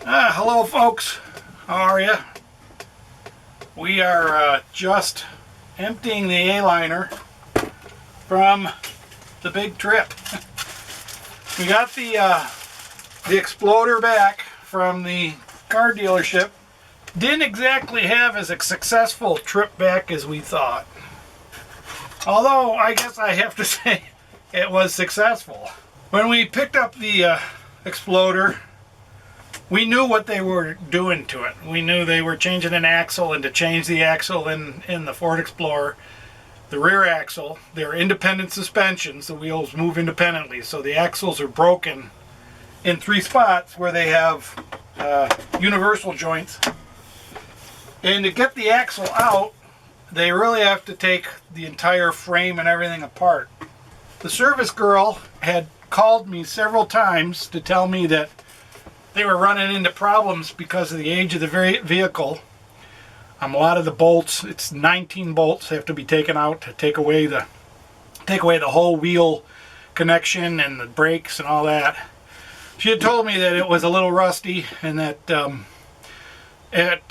Hello folks, how are you? We are just emptying the A-liner from the big trip. We got the exploder back from the car dealership. Didn't exactly have as a successful trip back as we thought. Although I guess I have to say it was successful. When we picked up the exploder, we knew what they were doing to it. We knew they were changing an axle, and to change the axle in the Ford Explorer, the rear axle, they're independent suspensions, the wheels move independently, so the axles are broken in 3 spots where they have universal joints. And to get the axle out, they really have to take the entire frame and everything apart. The service girl had called me several times to tell me that they were running into problems because of the age of the vehicle. A lot of the bolts, it's 19 bolts, have to be taken out to take away the whole wheel connection and the brakes and all that. She had told me that it was a little rusty and that it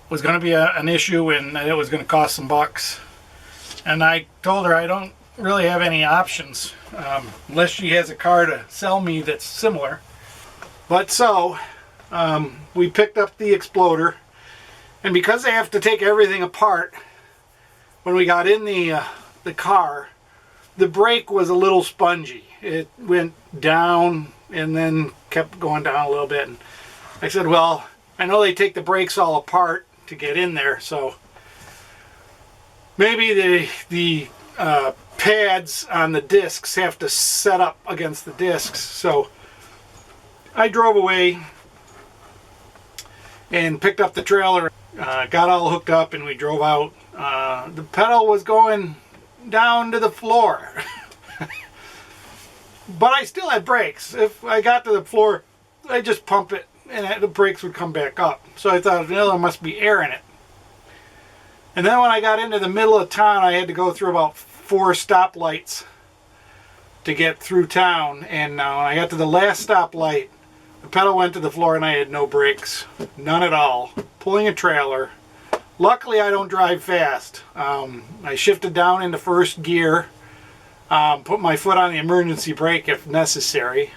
was going to be an issue and that it was going to cost some bucks. And I told her I don't really have any options unless she has a car to sell me that's similar. But so, we picked up the exploder, and because they have to take everything apart, when we got in the car, the brake was a little spongy. It went down and then kept going down a little bit. And I said, well, I know they take the brakes all apart to get in there, so maybe the pads on the discs have to set up against the discs. So I drove away and picked up the trailer, got all hooked up, and we drove out. The pedal was going down to the floor. But I still had brakes. If I got to the floor, I just pump it and the brakes would come back up. So I thought, well, there must be air in it. And then when I got into the middle of town, I had to go through about 4 stoplights to get through town. And when I got to the last stoplight, the pedal went to the floor and I had no brakes. None at all. Pulling a trailer. Luckily I don't drive fast. I shifted down into first gear. Put my foot on the emergency brake if necessary.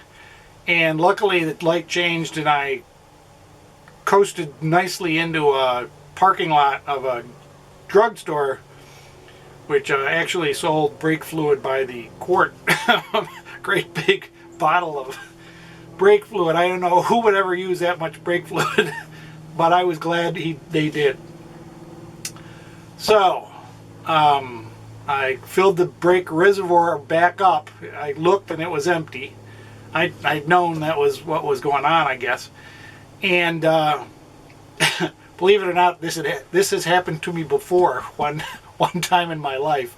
And luckily the light changed and I coasted nicely into a parking lot of a drugstore, which actually sold brake fluid by the quart. Great big bottle of brake fluid. I don't know who would ever use that much brake fluid, but I was glad they did. So I filled the brake reservoir back up. I looked and it was empty. I'd known that was what was going on, I guess. And believe it or not, this has happened to me before one time in my life.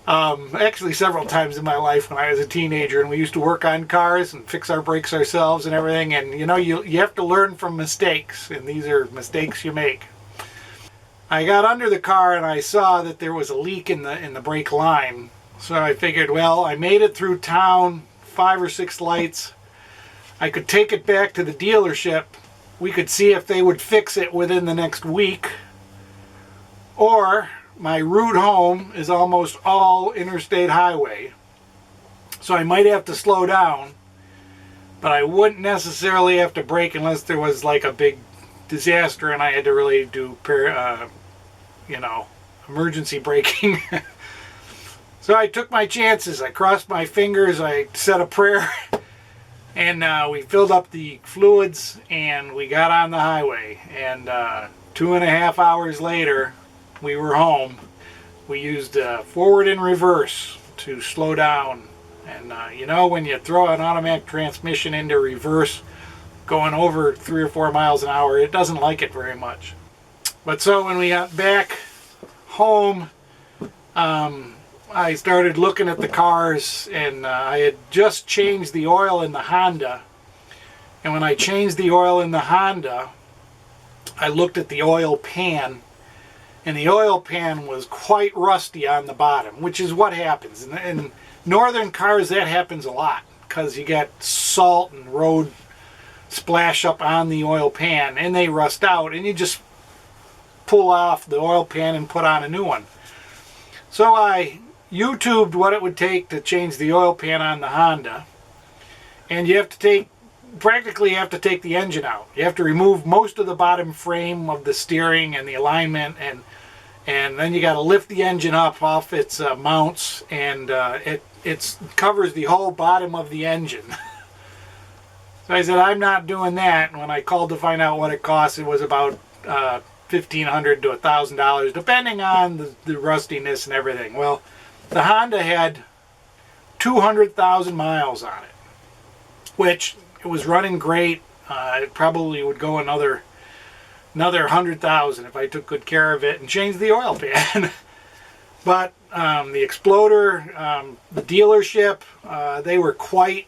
Actually several times in my life when I was a teenager, and we used to work on cars and fix our brakes ourselves and everything, and you know, you have to learn from mistakes, and these are mistakes you make. I got under the car and I saw that there was a leak in the brake line, so I figured, well, I made it through town, 5 or 6 lights. I could take it back to the dealership. We could see if they would fix it within the next week, or my route home is almost all interstate highway, so I might have to slow down, but I wouldn't necessarily have to brake unless there was like a big disaster and I had to really do emergency braking. So I took my chances. I crossed my fingers, I said a prayer, and we filled up the fluids and we got on the highway, and 2.5 hours later we were home. We used forward and reverse to slow down, and you know, when you throw an automatic transmission into reverse going over 3 or 4 miles an hour, it doesn't like it very much. But so when we got back home, I started looking at the cars, and I had just changed the oil in the Honda, and when I changed the oil in the Honda, I looked at the oil pan, and the oil pan was quite rusty on the bottom, which is what happens. In northern cars, that happens a lot because you get salt and road splash up on the oil pan, and they rust out, and you just pull off the oil pan and put on a new one. So I YouTubed what it would take to change the oil pan on the Honda, and you have to practically have to take the engine out. You have to remove most of the bottom frame of the steering and the alignment, and then you got to lift the engine up off its mounts, and it covers the whole bottom of the engine. So I said, I'm not doing that. And when I called to find out what it cost, it was about $1,500 to $1,000, depending on the rustiness and everything. Well, the Honda had 200,000 miles on it, which it was running great. It probably would go another 100,000 if I took good care of it and changed the oil pan. But the Exploder, the dealership, they were quite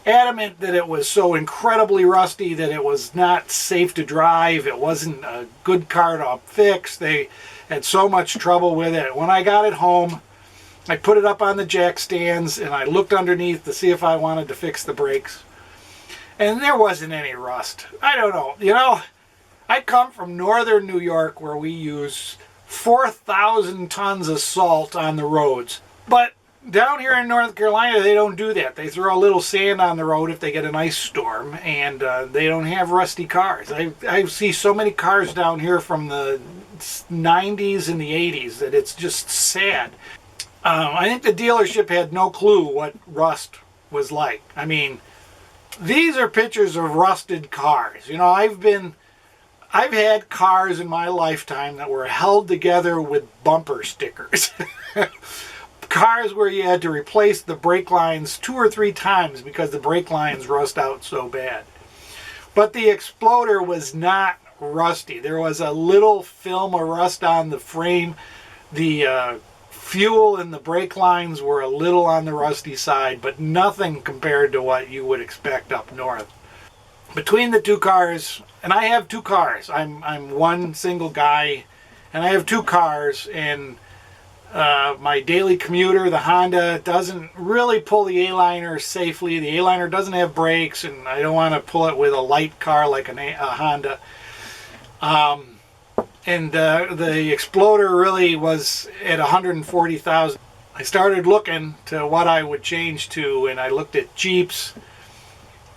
adamant that it was so incredibly rusty that it was not safe to drive. It wasn't a good car to fix. They had so much trouble with it. When I got it home, I put it up on the jack stands and I looked underneath to see if I wanted to fix the brakes. And there wasn't any rust. I don't know. You know, I come from northern New York where we use 4,000 tons of salt on the roads. But down here in North Carolina, they don't do that. They throw a little sand on the road if they get an ice storm, and they don't have rusty cars. I see so many cars down here from the 90s and the 80s that it's just sad. I think the dealership had no clue what rust was like. I mean, these are pictures of rusted cars. You know, I've had cars in my lifetime that were held together with bumper stickers. Cars where you had to replace the brake lines 2 or 3 times because the brake lines rust out so bad. But the Exploder was not rusty. There was a little film of rust on the frame. The fuel and the brake lines were a little on the rusty side, but nothing compared to what you would expect up north. Between the two cars, and I have 2 cars. I'm one single guy, and I have 2 cars, and my daily commuter, the Honda, doesn't really pull the A-liner safely. The A-liner doesn't have brakes, and I don't want to pull it with a light car like a Honda. And the Exploder really was at 140,000. I started looking to what I would change to, and I looked at Jeeps.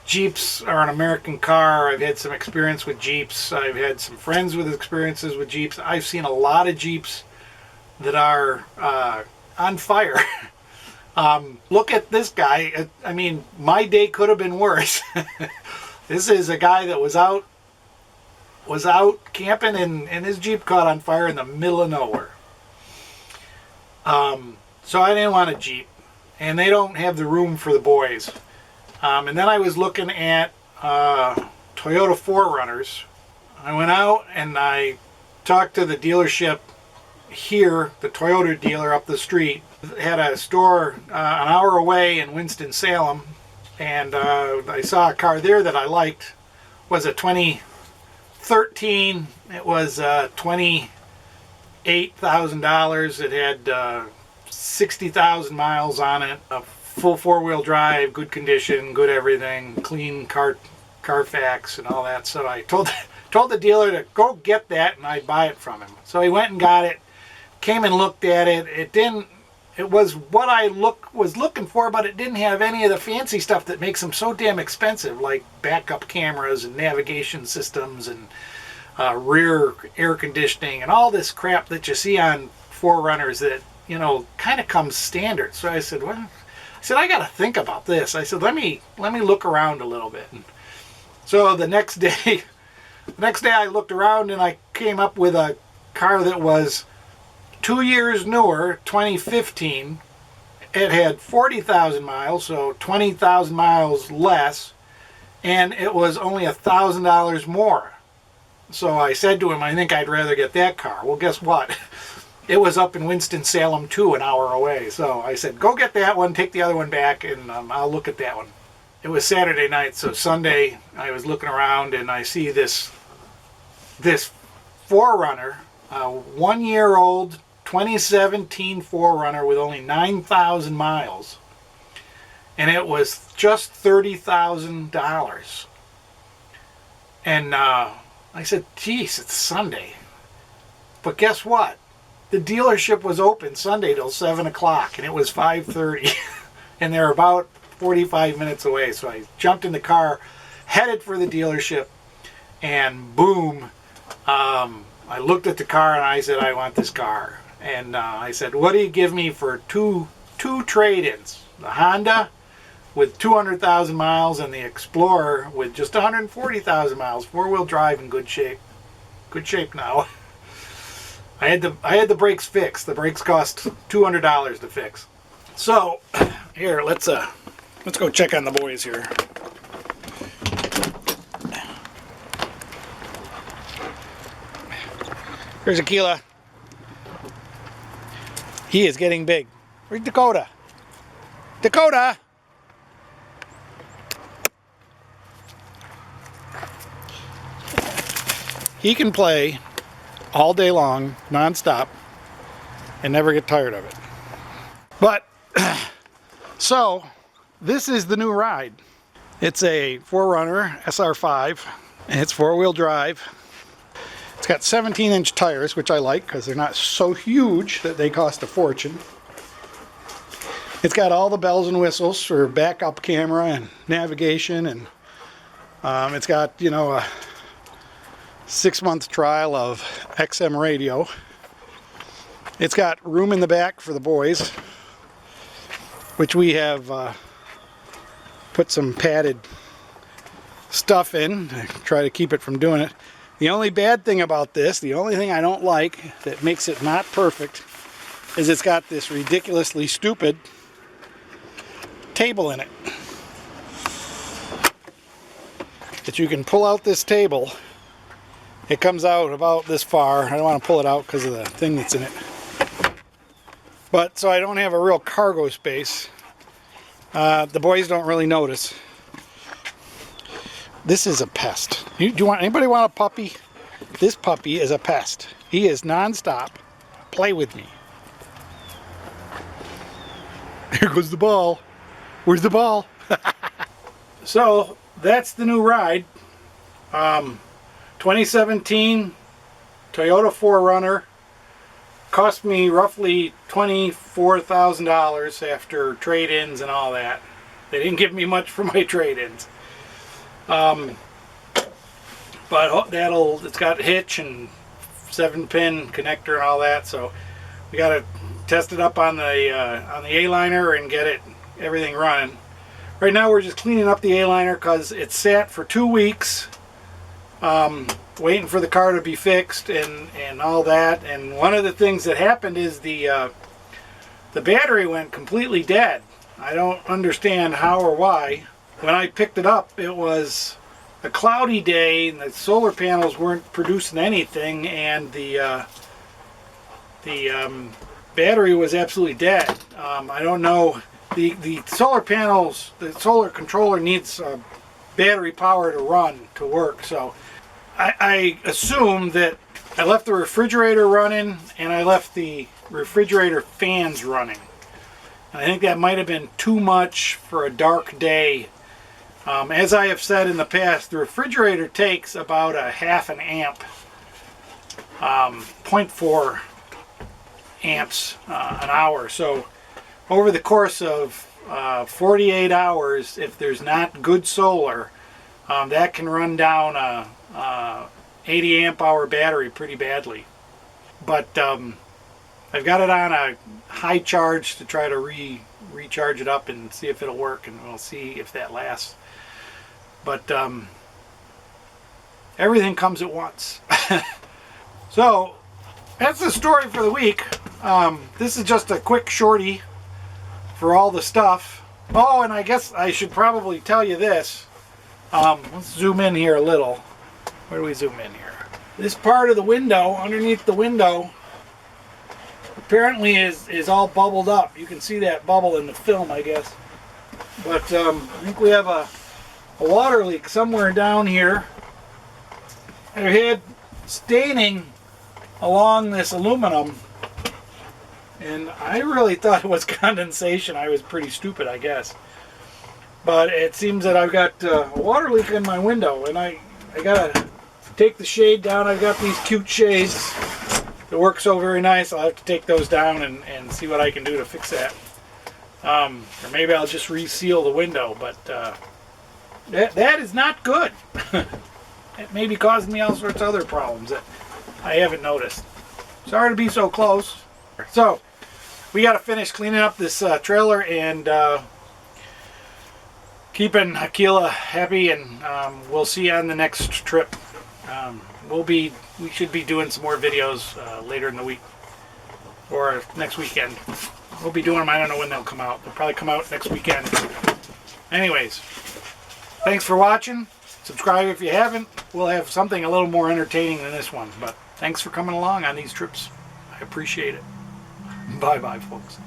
Jeeps are an American car. I've had some experience with Jeeps. I've had some friends with experiences with Jeeps. I've seen a lot of Jeeps that are on fire. Look at this guy. I mean, my day could have been worse. This is a guy that was out camping and his Jeep caught on fire in the middle of nowhere. So I didn't want a Jeep, and they don't have the room for the boys. And then I was looking at Toyota 4Runners. I went out and I talked to the dealership here, the Toyota dealer up the street. Had a store an hour away in Winston-Salem, and I saw a car there that I liked. It was a 2013. It was $28,000. It had 60,000 miles on it. A full 4-wheel drive, good condition, good everything, clean Carfax and all that. So I told the dealer to go get that and I'd buy it from him. So he went and got it, came and looked at it. It was what I was looking for, but it didn't have any of the fancy stuff that makes them so damn expensive, like backup cameras and navigation systems and rear air conditioning and all this crap that you see on 4Runners that, you know, kind of comes standard. So I said, well, I got to think about this. I said, let me look around a little bit. And so the next day I looked around and I came up with a car that was 2 years newer, 2015. It had 40,000 miles, so 20,000 miles less, and it was only $1,000 more. So I said to him, I think I'd rather get that car. Well, guess what? It was up in Winston-Salem too, an hour away. So I said, go get that one, take the other one back, and I'll look at that one. It was Saturday night, so Sunday I was looking around and I see this 4Runner, 1-year-old 2017 4Runner with only 9,000 miles, and it was just $30,000. And I said, geez, it's Sunday. But guess what? The dealership was open Sunday till 7 o'clock, and it was 5:30. And they're about 45 minutes away. So I jumped in the car, headed for the dealership, and boom, I looked at the car and I said, I want this car. And I said, what do you give me for two trade-ins? The Honda with 200,000 miles and the Explorer with just 140,000 miles, four-wheel drive in good shape. Good shape now. I had the brakes fixed. The brakes cost $200 to fix. So here, let's go check on the boys here. Here's Aquila. He is getting big. Where's Dakota? Dakota! He can play all day long, non-stop, and never get tired of it. But, so, this is the new ride. It's a 4Runner SR5, and it's four-wheel drive. It's got 17-inch tires, which I like because they're not so huge that they cost a fortune. It's got all the bells and whistles for backup camera and navigation, and it's got, you know, a 6-month trial of XM radio. It's got room in the back for the boys, which we have put some padded stuff in to try to keep it from doing it. The only bad thing about this, the only thing I don't like that makes it not perfect, is it's got this ridiculously stupid table in it. That you can pull out this table. It comes out about this far. I don't want to pull it out because of the thing that's in it. But so I don't have a real cargo space. The boys don't really notice. This is a pest. Anybody want a puppy? This puppy is a pest. He is non-stop. Play with me. Here goes the ball. Where's the ball? So that's the new ride. 2017 Toyota 4Runner. Cost me roughly $24,000 after trade-ins and all that. They didn't give me much for my trade-ins. But it's got hitch and 7-pin connector and all that, so we got to test it up on the A-liner and get everything running. Right now we're just cleaning up the A-liner because it sat for 2 weeks, waiting for the car to be fixed and all that. And one of the things that happened is the battery went completely dead. I don't understand how or why. When I picked it up, it was a cloudy day and the solar panels weren't producing anything, and the battery was absolutely dead. I don't know. The solar panels, the solar controller needs battery power to work. So I assume that I left the refrigerator running and I left the refrigerator fans running. And I think that might have been too much for a dark day. As I have said in the past, the refrigerator takes about a half an amp, 0.4 amps an hour. So over the course of 48 hours, if there's not good solar, that can run down a 80 amp hour battery pretty badly. But I've got it on a high charge to try to recharge it up and see if it'll work, and we'll see if that lasts. But everything comes at once. So that's the story for the week. This is just a quick shorty for all the stuff. Oh, and I guess I should probably tell you this. Let's zoom in here a little. Where do we zoom in here? This part of the window, underneath the window, apparently is all bubbled up. You can see that bubble in the film, I guess. But I think we have a water leak somewhere down here. I had staining along this aluminum, and I really thought it was condensation. I was pretty stupid, I guess. But it seems that I've got a water leak in my window, and I I gotta take the shade down. I've got these cute shades that work so very nice. I'll have to take those down and see what I can do to fix that. Or maybe I'll just reseal the window, but that is not good. It may be causing me all sorts of other problems that I haven't noticed. Sorry to be so close. So, we got to finish cleaning up this trailer and keeping Akila happy, and we'll see you on the next trip. We should be doing some more videos later in the week or next weekend. We'll be doing them. I don't know when they'll come out. They'll probably come out next weekend. Anyways, thanks for watching. Subscribe if you haven't. We'll have something a little more entertaining than this one. But thanks for coming along on these trips. I appreciate it. Bye-bye, folks.